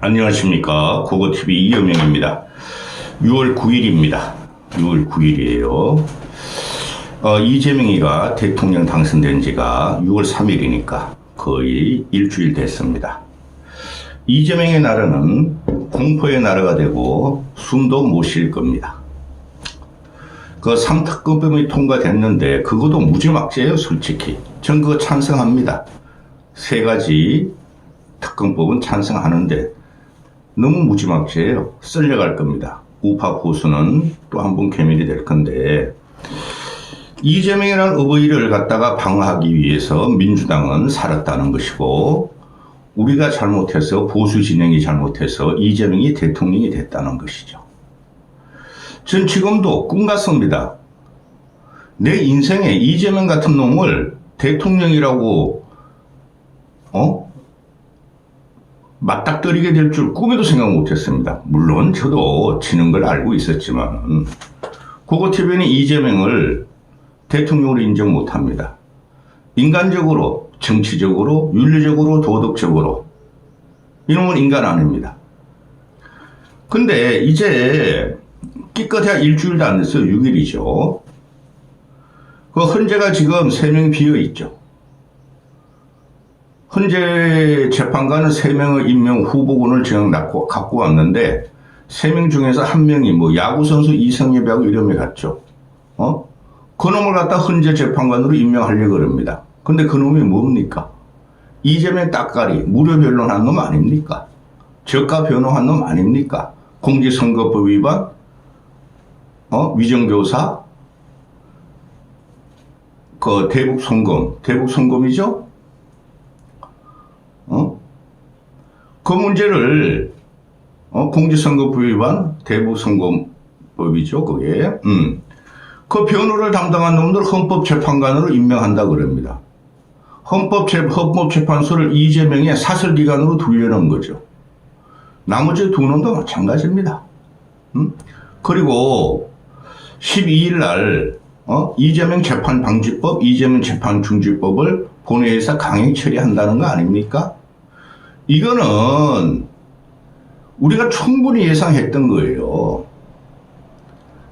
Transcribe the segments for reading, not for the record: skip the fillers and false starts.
안녕하십니까. 고고TV 이여명입니다. 6월 9일입니다. 6월 9일이에요. 이재명이가 대통령 당선된 지가 6월 3일이니까 거의 일주일 됐습니다. 이재명의 나라는 공포의 나라가 되고 숨도 못 쉴 겁니다. 그 3특검법이 통과됐는데 그것도 무지막지예요. 솔직히 전 그거 찬성합니다. 3가지 특검법은 찬성하는데 너무 무지막지예요. 쓸려갈 겁니다. 우파 보수는 또 한 번 괴멸이 될 건데, 이재명이라는 어버이를 갖다가 방어하기 위해서 민주당은 살았다는 것이고, 우리가 잘못해서, 보수 진영이 잘못해서 이재명이 대통령이 됐다는 것이죠. 전 지금도 꿈 같습니다. 내 인생에 이재명 같은 놈을 대통령이라고 맞닥뜨리게 될 줄 꿈에도 생각 못했습니다. 물론 저도 지는 걸 알고 있었지만 고고TV는 이재명을 대통령으로 인정 못합니다. 인간적으로, 정치적으로, 윤리적으로, 도덕적으로 이놈은 인간 아닙니다. 근데 이제 기껏해야 일주일도 안 됐어요. 6일이죠. 그 헌재가 지금 3명이 비어있죠. 헌재 재판관은 3명의 임명 후보군을 지금 갖고 왔는데 3명 중에서 1명이 야구선수 이성엽하고 이름이 같죠. 그 놈을 갖다 헌재 재판관으로 임명하려고 그럽니다. 근데 그 놈이 뭡니까? 이재명 따까리 무료 변론한 놈 아닙니까? 저가 변호한 놈 아닙니까? 공직선거법 위반, 위정교사, 그 대북송금이죠? 그 문제를, 공직선거법 위반, 대북송금법이죠, 그게. 그 변호를 담당한 놈들 헌법재판관으로 임명한다 그럽니다. 헌법재판소를 이재명의 사설기관으로 돌려놓은 거죠. 나머지 2놈도 마찬가지입니다. 그리고 12일 날, 이재명 재판방지법, 이재명 재판중지법을 본회의에서 강행 처리한다는 거 아닙니까? 이거는 우리가 충분히 예상했던 거예요.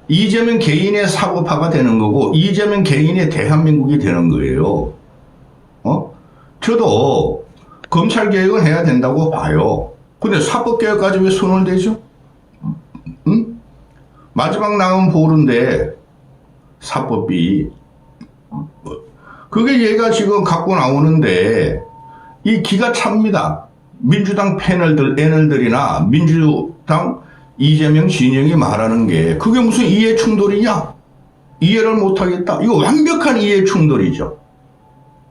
이재명 개인의 사고파가 되는 거고 이재명 개인의 대한민국이 되는 거예요. 저도 검찰개혁은 해야 된다고 봐요. 근데 사법개혁까지 왜 손을 대죠? 마지막 남은 보루인데 사법비 그게 얘가 지금 갖고 나오는데 이 기가 찹니다. 민주당 애널들이나 민주당 이재명 진영이 말하는 게 그게 무슨 이해 충돌이냐? 이해를 못하겠다. 이거 완벽한 이해 충돌이죠.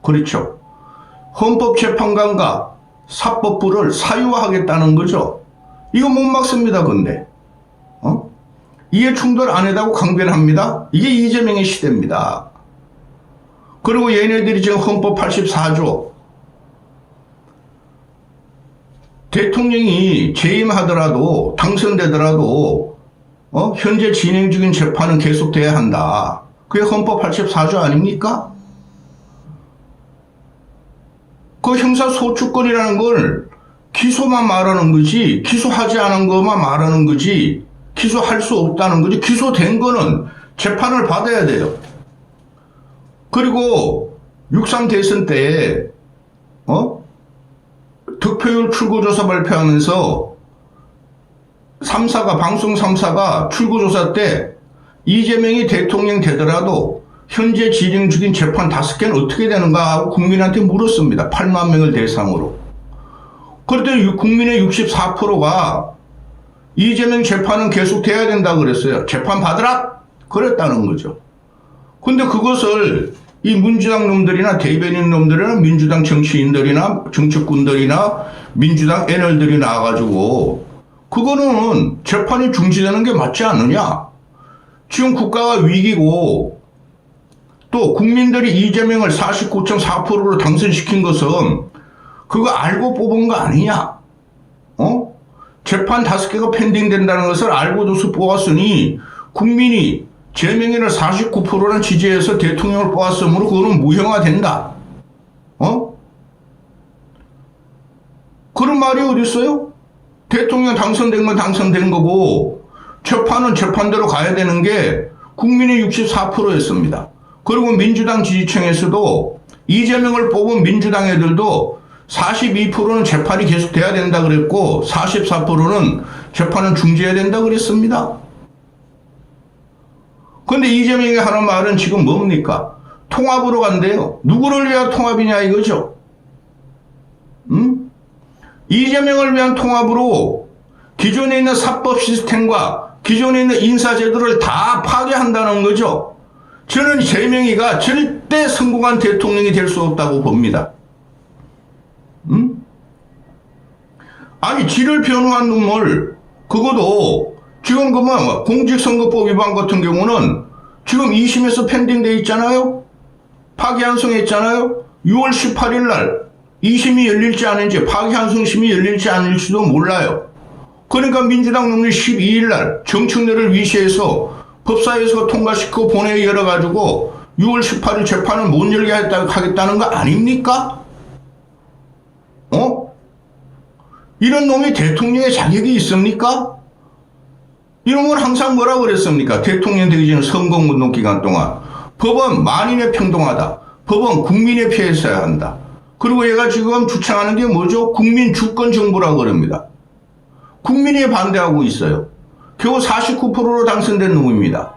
그렇죠. 헌법재판관과 사법부를 사유화하겠다는 거죠. 이거 못 막습니다. 근데 이해 충돌 안 해다고 강변합니다. 이게 이재명의 시대입니다. 그리고 얘네들이 지금 헌법 84조 대통령이 재임하더라도 당선되더라도 현재 진행 중인 재판은 계속돼야 한다. 그게 헌법 84조 아닙니까? 그 형사소추권이라는 걸 기소만 말하는 거지 기소하지 않은 것만 말하는 거지 기소할 수 없다는 거지 기소된 거는 재판을 받아야 돼요. 그리고 6.3 대선 때 득표율 출구조사 발표하면서 방송 3사가 출구조사 때 이재명이 대통령 되더라도 현재 진행 중인 재판 5개는 어떻게 되는가 하고 국민한테 물었습니다. 8만 명을 대상으로. 그랬더니 국민의 64%가 이재명 재판은 계속돼야 된다 그랬어요. 재판 받으라! 그랬다는 거죠. 근데 그것을 이 민주당 놈들이나 대변인 놈들이나 민주당 정치인들이나 정치꾼들이나 민주당 애널들이 나와가지고 그거는 재판이 중지되는 게 맞지 않느냐. 지금 국가가 위기고 또 국민들이 이재명을 49.4%로 당선시킨 것은 그거 알고 뽑은 거 아니냐. 재판 5개가 펜딩된다는 것을 알고도 뽑았으니 국민이 재명이를 49%는 지지해서 대통령을 뽑았으므로 그거는 무형화된다. 그런 말이 어디 있어요? 대통령 당선된 건 당선된 거고 재판은 재판대로 가야 되는 게 국민의 64%였습니다. 그리고 민주당 지지층에서도 이재명을 뽑은 민주당 애들도 42%는 재판이 계속돼야 된다 그랬고 44%는 재판은 중지해야 된다 그랬습니다. 그런데 이재명이 하는 말은 지금 뭡니까? 통합으로 간대요. 누구를 위한 통합이냐 이거죠. 이재명을 위한 통합으로 기존에 있는 사법 시스템과 기존에 있는 인사제도를 다 파괴한다는 거죠. 저는 이재명이가 절대 성공한 대통령이 될 수 없다고 봅니다. 아니 지를 변호한 놈을 그것도 지금 그만 공직선거법 위반 같은 경우는 지금 2심에서 펜딩돼 있잖아요. 파기환송했잖아요. 6월 18일 날 2심이 열릴지 아닌지 파기환송심이 열릴지 아닐지도 몰라요. 그러니까 민주당 놈이 12일 날 정청래를 위시해서 법사위에서 통과시키고 본회의 열어가지고 6월 18일 재판을 못 열게 하겠다는 거 아닙니까? 이런 놈이 대통령의 자격이 있습니까? 이놈은 항상 뭐라고 그랬습니까? 대통령 되기 전 선거운동 기간 동안 법은 만인의 평등하다. 법은 국민의 피해서야 한다. 그리고 얘가 지금 주창하는 게 뭐죠? 국민 주권 정부라고 그럽니다. 국민이 반대하고 있어요. 겨우 49%로 당선된 놈입니다.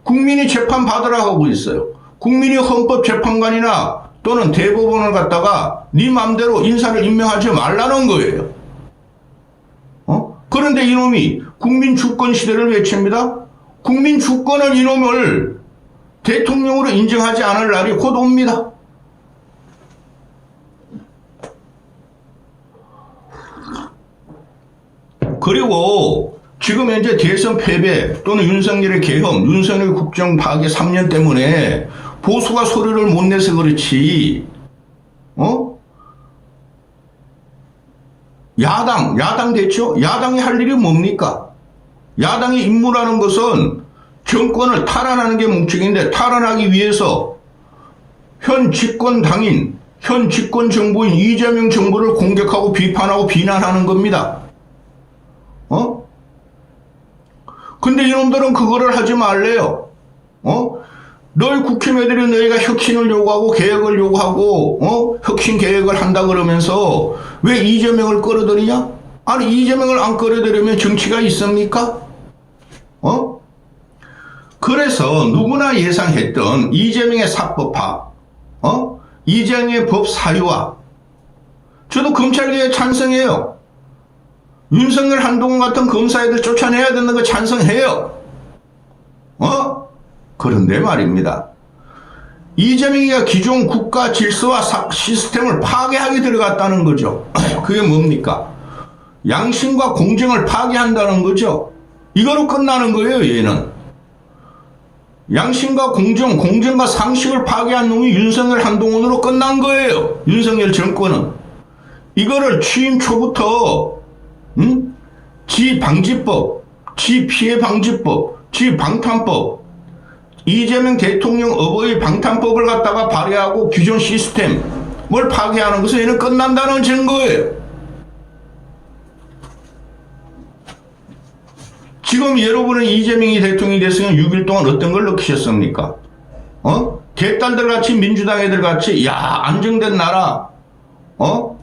국민이 재판 받으라고 하고 있어요. 국민이 헌법재판관이나 또는 대법원을 갖다가 네 맘대로 인사를 임명하지 말라는 거예요. 그런데 이놈이 국민 주권 시대를 외칩니다. 국민 주권은 이놈을 대통령으로 인정하지 않을 날이 곧 옵니다. 그리고 지금 현재 대선 패배 또는 윤석열의 계엄, 윤석열 국정 파괴 3년 때문에 보수가 소리를 못 내서 그렇지, 야당 됐죠? 야당이 할 일이 뭡니까? 야당의 임무라는 것은 정권을 탈환하는 게 목적인데 탈환하기 위해서 현 집권 당인, 현 집권 정부인 이재명 정부를 공격하고 비판하고 비난하는 겁니다. 근데 이놈들은 그거를 하지 말래요. 너희 국회의원들이 너희가 혁신을 요구하고 개혁을 요구하고 혁신 개혁을 한다 그러면서 왜 이재명을 끌어들이냐? 아니 이재명을 안 끌어들이면 정치가 있습니까? 그래서 누구나 예상했던 이재명의 사법화, 이재명의 법 사유화. 저도 검찰개혁에 찬성해요. 윤석열 한동훈 같은 검사애들 쫓아내야 되는 거 찬성해요. 그런데 말입니다. 이재명이가 기존 국가 질서와 시스템을 파괴하게 들어갔다는 거죠. 그게 뭡니까? 양심과 공정을 파괴한다는 거죠. 이거로 끝나는 거예요, 얘는. 양심과 공정, 공정과 상식을 파괴한 놈이 윤석열 한동훈으로 끝난 거예요. 윤석열 정권은. 이거를 취임 초부터 지 방지법, 지 피해 방지법, 지 방탄법, 이재명 대통령 어버이 방탄법을 갖다가 발의하고 기존 시스템을 파괴하는 것은 얘는 끝난다는 증거예요. 지금 여러분은 이재명이 대통령이 됐으면 6일 동안 어떤 걸 느끼셨습니까? 개딸들 같이 민주당 애들 같이 안정된 나라,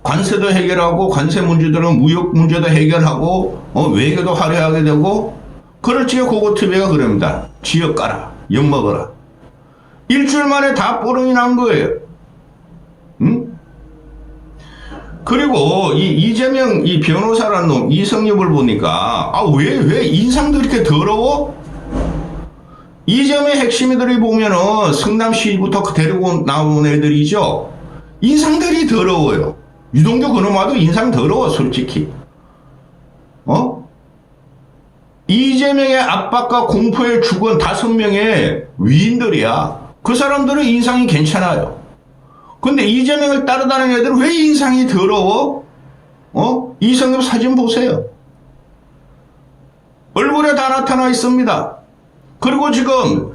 관세도 해결하고 관세 문제들은 무역 문제도 해결하고 외교도 화려하게 되고 그럴 적에 고고TV가 그럽니다. 지역 가라. 엿먹어라. 일주일 만에 다 뽀롱이 난 거예요. 그리고 이 이재명 이 변호사라는 놈 이성엽을 보니까 왜 인상도 이렇게 더러워? 이재명의 핵심이들이 보면은 성남시부터 데리고 나온 애들이죠. 인상들이 더러워요. 유동규 그놈아도 인상 더러워 솔직히. 이재명의 압박과 공포에 죽은 5명의 위인들이야. 그 사람들은 인상이 괜찮아요. 근데 이재명을 따라다니는 애들은 왜 인상이 더러워? 이성엽 사진 보세요. 얼굴에 다 나타나 있습니다. 그리고 지금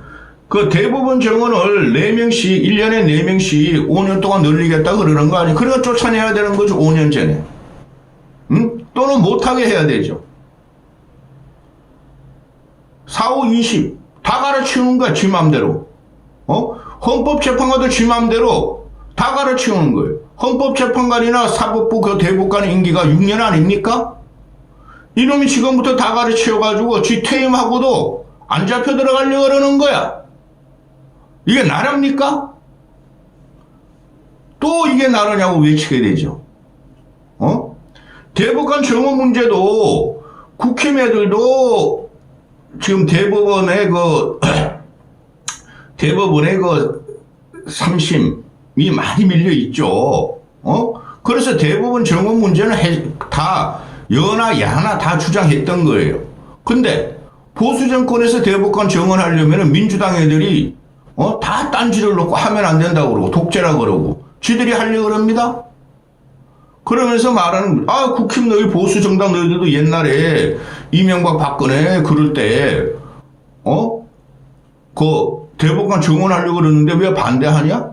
그 대법원 정원을 4명씩 1년에 4명씩 5년 동안 늘리겠다 그러는 거 아니에요. 그러니까 쫓아내야 되는 거죠. 5년 전에. 또는 못하게 해야 되죠. 4, 5, 20 다 가르치는 거야. 지 맘대로. 헌법재판관도 지 맘대로 다 가르치는 거예요. 헌법재판관이나 사법부 그 대법관 임기가 6년 아닙니까? 이놈이 지금부터 다 가르쳐가지고 지 퇴임하고도 안 잡혀 들어가려고 그러는 거야. 이게 나랍니까? 또 이게 나라냐고 외치게 되죠. 대법관 정원 문제도 국힘애들도 지금 대법원의 삼심이 많이 밀려 있죠. 그래서 대법원 정원 문제는 다 여나 야나 다 주장했던 거예요. 근데 보수 정권에서 대법관 정원하려면 민주당 애들이 다 딴지를 놓고 하면 안 된다고 그러고 독재라고 그러고 지들이 하려고 그럽니다. 그러면서 말하는 국힘 너희 보수 정당 너희들도 옛날에 이명박 박근혜 그럴 때 그 대법관 정원하려고 그러는데 왜 반대하냐?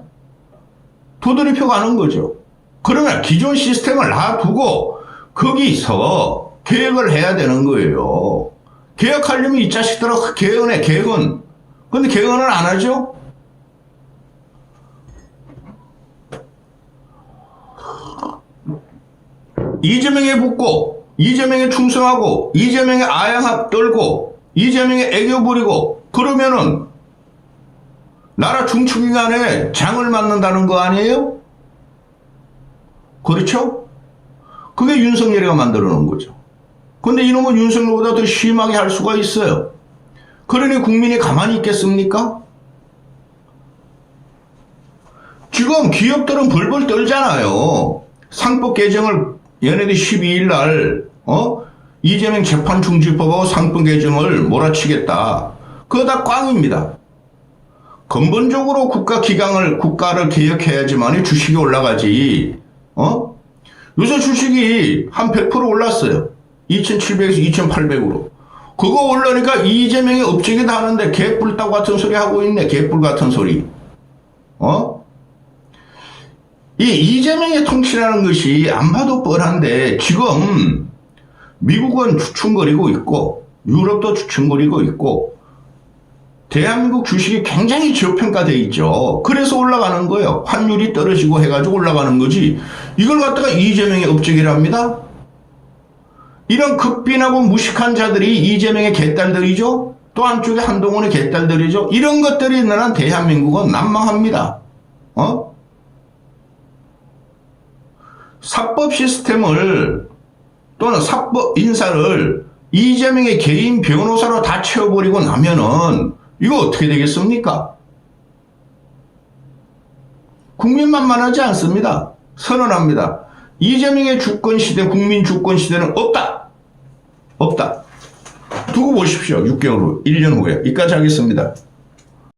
도드립혀 가는 거죠. 그러면 기존 시스템을 놔두고 거기서 개혁을 해야 되는 거예요. 개혁하려면 이 자식들은 개헌해, 개헌. 근데 개헌을 안 하죠? 이재명에 붙고, 이재명에 충성하고, 이재명에 아양합 떨고, 이재명에 애교 부리고, 그러면은, 나라 중추기관에 장을 맞는다는 거 아니에요? 그렇죠? 그게 윤석열이가 만들어 놓은 거죠. 근데 이놈은 윤석열보다 더 심하게 할 수가 있어요. 그러니 국민이 가만히 있겠습니까? 지금 기업들은 벌벌 떨잖아요. 상법 개정을 얘네들이 12일 날 이재명 재판 중지법하고 상법 개정을 몰아치겠다. 그거 다 꽝입니다. 근본적으로 국가를 개혁해야지만 주식이 올라가지. 요새 주식이 한 100% 올랐어요. 2,700에서 2,800으로. 그거 올라니까 이재명이 업적이 다 하는데 개뿔따구 같은 소리 하고 있네. 개뿔 같은 소리. 이 이재명의 통치라는 것이 안 봐도 뻔한데 지금 미국은 주춤거리고 있고 유럽도 주춤거리고 있고 대한민국 주식이 굉장히 저평가되어 있죠. 그래서 올라가는 거예요. 환율이 떨어지고 해가지고 올라가는 거지. 이걸 갖다가 이재명의 업적이랍니다. 이런 극빈하고 무식한 자들이 이재명의 개딸들이죠. 또 한쪽에 한동훈의 개딸들이죠. 이런 것들이 있는 한 대한민국은 난망합니다. 사법 시스템을 또는 사법 인사를 이재명의 개인 변호사로 다 채워버리고 나면은 이거 어떻게 되겠습니까? 국민만만하지 않습니다. 선언합니다. 이재명의 주권시대, 국민 주권시대는 없다. 없다. 두고 보십시오. 6개월 후, 1년 후에. 여기까지 하겠습니다.